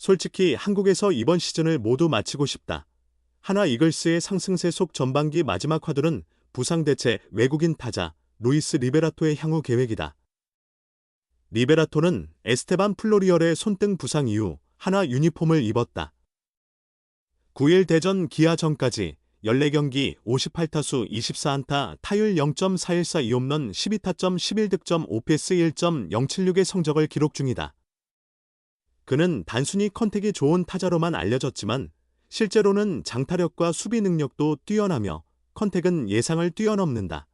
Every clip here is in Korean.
솔직히 한국에서 이번 시즌을 모두 마치고 싶다. 하나 이글스의 상승세 속 전반기 마지막 화두는 부상 대체 외국인 타자 루이스 리베라토의 향후 계획이다. 리베라토는 에스테반 플로리얼의 손등 부상 이후 하나 유니폼을 입었다. 9일 대전 기아전까지 14경기 58타수 24안타 타율 0.414 2홈런 12타점 11득점 OPS 1.076의 성적을 기록 중이다. 그는 단순히 컨택이 좋은 타자로만 알려졌지만 실제로는 장타력과 수비 능력도 뛰어나며 컨택은 예상을 뛰어넘는다.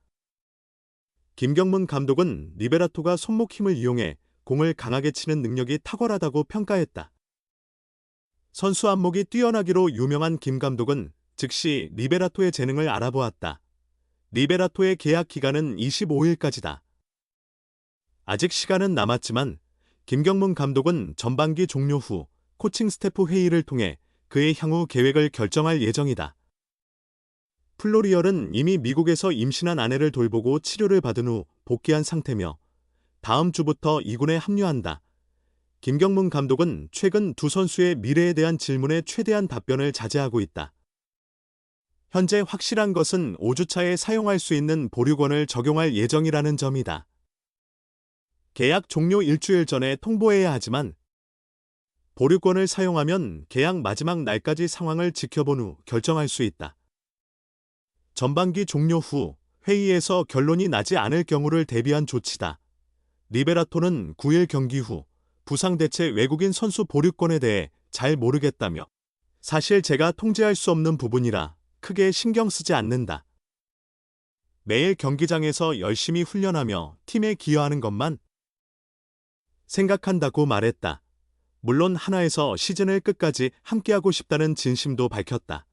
김경문 감독은 리베라토가 손목 힘을 이용해 공을 강하게 치는 능력이 탁월하다고 평가했다. 선수 안목이 뛰어나기로 유명한 김 감독은 즉시 리베라토의 재능을 알아보았다. 리베라토의 계약 기간은 25일까지다. 아직 시간은 남았지만 김경문 감독은 전반기 종료 후 코칭 스태프 회의를 통해 그의 향후 계획을 결정할 예정이다. 플로리얼은 이미 미국에서 임신한 아내를 돌보고 치료를 받은 후 복귀한 상태며 다음 주부터 2군에 합류한다. 김경문 감독은 최근 두 선수의 미래에 대한 질문에 최대한 답변을 자제하고 있다. 현재 확실한 것은 5주차에 사용할 수 있는 보류권을 적용할 예정이라는 점이다. 계약 종료 일주일 전에 통보해야 하지만 보류권을 사용하면 계약 마지막 날까지 상황을 지켜본 후 결정할 수 있다. 전반기 종료 후 회의에서 결론이 나지 않을 경우를 대비한 조치다. 리베라토는 9일 경기 후 부상 대체 외국인 선수 보류권에 대해 잘 모르겠다며 사실 제가 통제할 수 없는 부분이라 크게 신경 쓰지 않는다. 매일 경기장에서 열심히 훈련하며 팀에 기여하는 것만 생각한다고 말했다. 물론 하나에서 시즌을 끝까지 함께하고 싶다는 진심도 밝혔다.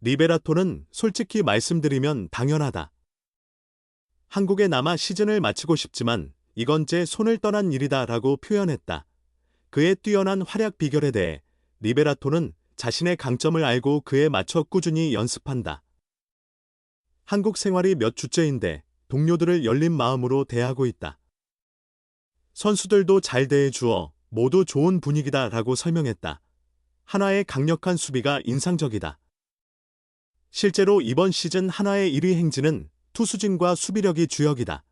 리베라토는 솔직히 말씀드리면 당연하다. 한국에 남아 시즌을 마치고 싶지만 이건 제 손을 떠난 일이다 라고 표현했다. 그의 뛰어난 활약 비결에 대해 리베라토는 자신의 강점을 알고 그에 맞춰 꾸준히 연습한다. 한국 생활이 몇 주째인데 동료들을 열린 마음으로 대하고 있다. 선수들도 잘 대해주어 모두 좋은 분위기다 라고 설명했다. 하나의 강력한 수비가 인상적이다. 실제로 이번 시즌 하나의 1위 행진은 투수진과 수비력이 주역이다.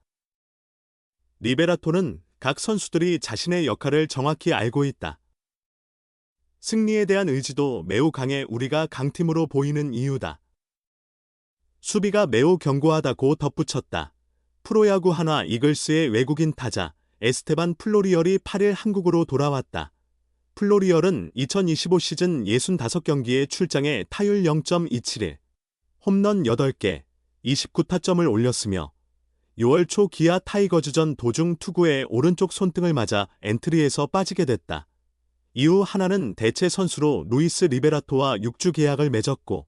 리베라토는 각 선수들이 자신의 역할을 정확히 알고 있다. 승리에 대한 의지도 매우 강해 우리가 강팀으로 보이는 이유다. 수비가 매우 견고하다고 덧붙였다. 프로야구 하나 이글스의 외국인 타자 에스테반 플로리얼이 8일 한국으로 돌아왔다. 플로리얼은 2025 시즌 65경기에 출장해 타율 0.271, 홈런 8개, 29타점을 올렸으며 6월 초 기아 타이거즈전 도중 투구에 오른쪽 손등을 맞아 엔트리에서 빠지게 됐다. 이후 하나는 대체 선수로 루이스 리베라토와 6주 계약을 맺었고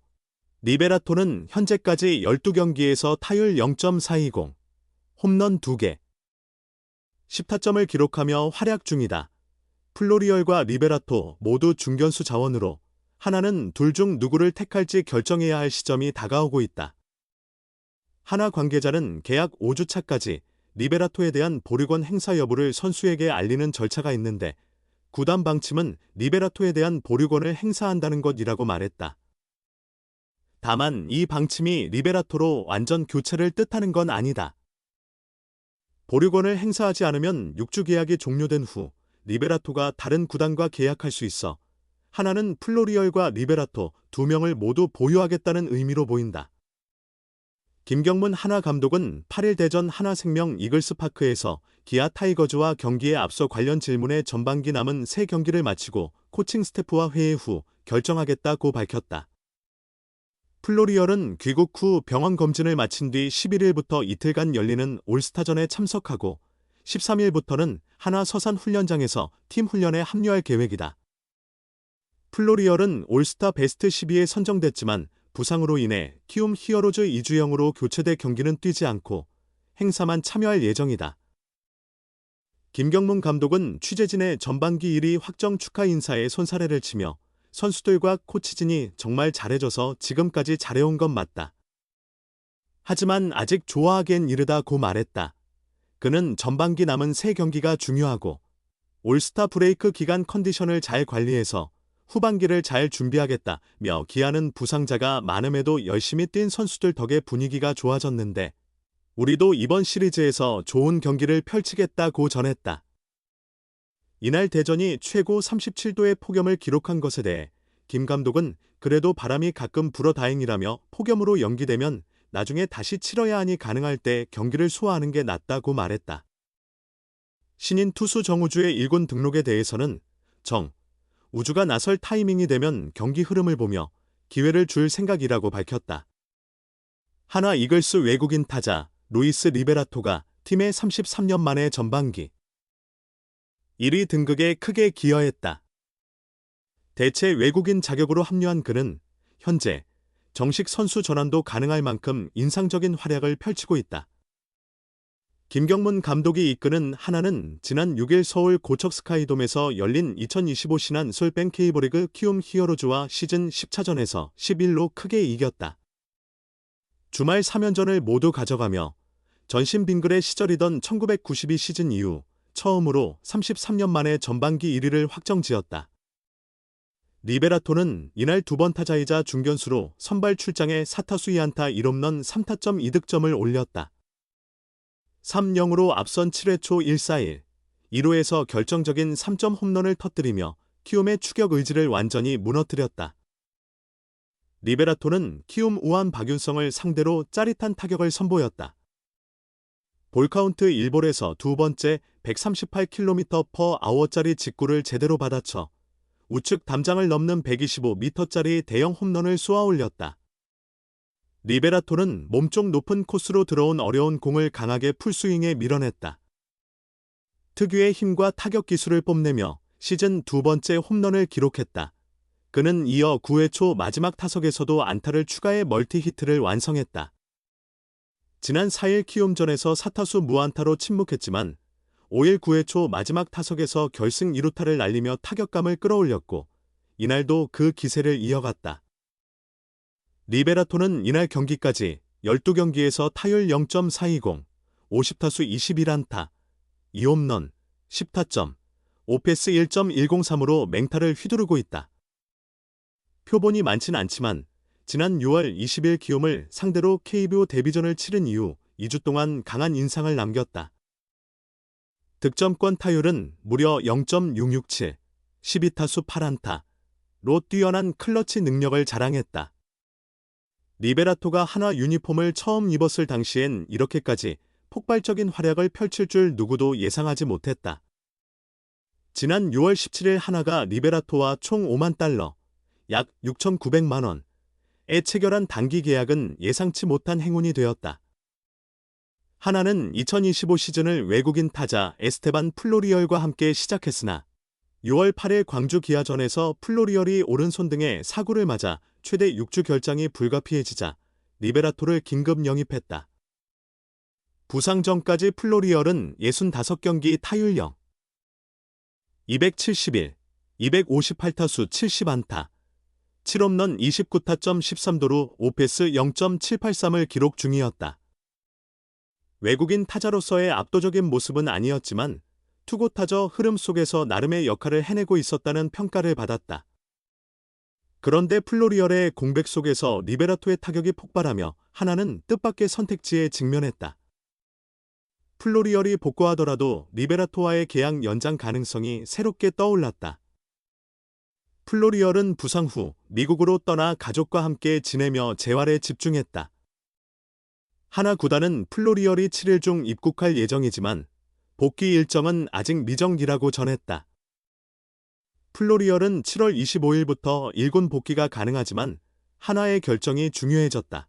리베라토는 현재까지 12경기에서 타율 0.420, 홈런 2개, 10타점을 기록하며 활약 중이다. 플로리얼과 리베라토 모두 중견수 자원으로 하나는 둘 중 누구를 택할지 결정해야 할 시점이 다가오고 있다. 하나 관계자는 계약 5주차까지 리베라토에 대한 보류권 행사 여부를 선수에게 알리는 절차가 있는데 구단 방침은 리베라토에 대한 보류권을 행사한다는 것이라고 말했다. 다만 이 방침이 리베라토로 완전 교체를 뜻하는 건 아니다. 보류권을 행사하지 않으면 6주 계약이 종료된 후 리베라토가 다른 구단과 계약할 수 있어 하나는 플로리얼과 리베라토 두 명을 모두 보유하겠다는 의미로 보인다. 김경문 하나 감독은 8일 대전 하나생명 이글스파크에서 기아 타이거즈와 경기에 앞서 관련 질문에 전반기 남은 3경기를 마치고 코칭 스태프와 회의 후 결정하겠다고 밝혔다. 플로리얼은 귀국 후 병원 검진을 마친 뒤 11일부터 이틀간 열리는 올스타전에 참석하고 13일부터는 하나 서산 훈련장에서 팀 훈련에 합류할 계획이다. 플로리얼은 올스타 베스트 12에 선정됐지만 부상으로 인해 키움 히어로즈 이주영으로 교체돼 경기는 뛰지 않고 행사만 참여할 예정이다. 김경문 감독은 취재진의 전반기 1위 확정 축하 인사에 손사래를 치며 선수들과 코치진이 정말 잘해줘서 지금까지 잘해온 건 맞다. 하지만 아직 좋아하기엔 이르다고 말했다. 그는 전반기 남은 3경기가 중요하고 올스타 브레이크 기간 컨디션을 잘 관리해서 후반기를 잘 준비하겠다며 기아는 부상자가 많음에도 열심히 뛴 선수들 덕에 분위기가 좋아졌는데 우리도 이번 시리즈에서 좋은 경기를 펼치겠다고 전했다. 이날 대전이 최고 37도의 폭염을 기록한 것에 대해 김 감독은 그래도 바람이 가끔 불어 다행이라며 폭염으로 연기되면 나중에 다시 치러야 하니 가능할 때 경기를 소화하는 게 낫다고 말했다. 신인 투수 정우주의 1군 등록에 대해서는 우주가 나설 타이밍이 되면 경기 흐름을 보며 기회를 줄 생각이라고 밝혔다. 한화 이글스 외국인 타자 루이스 리베라토가 팀의 33년 만에 전반기 1위 등극에 크게 기여했다. 대체 외국인 자격으로 합류한 그는 현재 정식 선수 전환도 가능할 만큼 인상적인 활약을 펼치고 있다. 김경문 감독이 이끄는 하나는 지난 6일 서울 고척 스카이돔에서 열린 2025 신한 솔뱅 K리그 키움 히어로즈와 시즌 10차전에서 11로 크게 이겼다. 주말 3연전을 모두 가져가며 전신 빙글의 시절이던 1992 시즌 이후 처음으로 33년 만에 전반기 1위를 확정지었다. 리베라토는 이날 두 번 타자이자 중견수로 선발 출장에 4타수 2안타 1홈런 3타점 2득점을 올렸다. 3-0으로 앞선 7회 초 1-4-1, 1호에서 결정적인 3점 홈런을 터뜨리며 키움의 추격 의지를 완전히 무너뜨렸다. 리베라토는 키움 우완 박윤성을 상대로 짜릿한 타격을 선보였다. 볼카운트 1볼에서 두 번째 138km/h짜리 직구를 제대로 받아쳐 우측 담장을 넘는 125m짜리 대형 홈런을 쏘아 올렸다. 리베라토는 몸쪽 높은 코스로 들어온 어려운 공을 강하게 풀스윙에 밀어냈다. 특유의 힘과 타격 기술을 뽐내며 시즌 두 번째 홈런을 기록했다. 그는 이어 9회 초 마지막 타석에서도 안타를 추가해 멀티히트를 완성했다. 지난 4일 키움전에서 4타수 무안타로 침묵했지만 5일 9회 초 마지막 타석에서 결승 2루타를 날리며 타격감을 끌어올렸고 이날도 그 기세를 이어갔다. 리베라토는 이날 경기까지 12경기에서 타율 0.420, 50타수 21안타, 2홈런, 10타점, 오페스 1.103으로 맹타를 휘두르고 있다. 표본이 많진 않지만 지난 6월 20일 키움을 상대로 KBO 데뷔전을 치른 이후 2주 동안 강한 인상을 남겼다. 득점권 타율은 무려 0.667, 12타수 8안타로 뛰어난 클러치 능력을 자랑했다. 리베라토가 한화 유니폼을 처음 입었을 당시엔 이렇게까지 폭발적인 활약을 펼칠 줄 누구도 예상하지 못했다. 지난 6월 17일 한화가 리베라토와 총 5만 달러, 약 6,900만 원에 체결한 단기 계약은 예상치 못한 행운이 되었다. 한화는 2025 시즌을 외국인 타자 에스테반 플로리얼과 함께 시작했으나 6월 8일 광주 기아전에서 플로리얼이 오른손 등에 사고를 맞아 최대 6주 결장이 불가피해지자 리베라토를 긴급 영입했다. 부상 전까지 플로리얼은 65경기 타율 0, 271, 258타수 70안타, 7홈런 29타점 13도루 오페스 0.783을 기록 중이었다. 외국인 타자로서의 압도적인 모습은 아니었지만 투고 타저 흐름 속에서 나름의 역할을 해내고 있었다는 평가를 받았다. 그런데 플로리얼의 공백 속에서 리베라토의 타격이 폭발하며 하나는 뜻밖의 선택지에 직면했다. 플로리얼이 복구하더라도 리베라토와의 계약 연장 가능성이 새롭게 떠올랐다. 플로리얼은 부상 후 미국으로 떠나 가족과 함께 지내며 재활에 집중했다. 한화 구단은 플로리얼이 7일 중 입국할 예정이지만 복귀 일정은 아직 미정이라고 전했다. 플로리얼은 7월 25일부터 1군 복귀가 가능하지만 한화의 결정이 중요해졌다.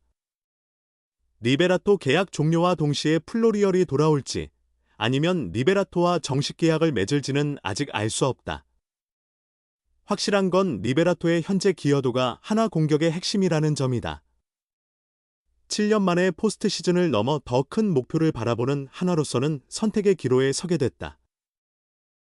리베라토 계약 종료와 동시에 플로리얼이 돌아올지 아니면 리베라토와 정식 계약을 맺을지는 아직 알 수 없다. 확실한 건 리베라토의 현재 기여도가 한화 공격의 핵심이라는 점이다. 7년 만에 포스트 시즌을 넘어 더 큰 목표를 바라보는 한화로서는 선택의 기로에 서게 됐다.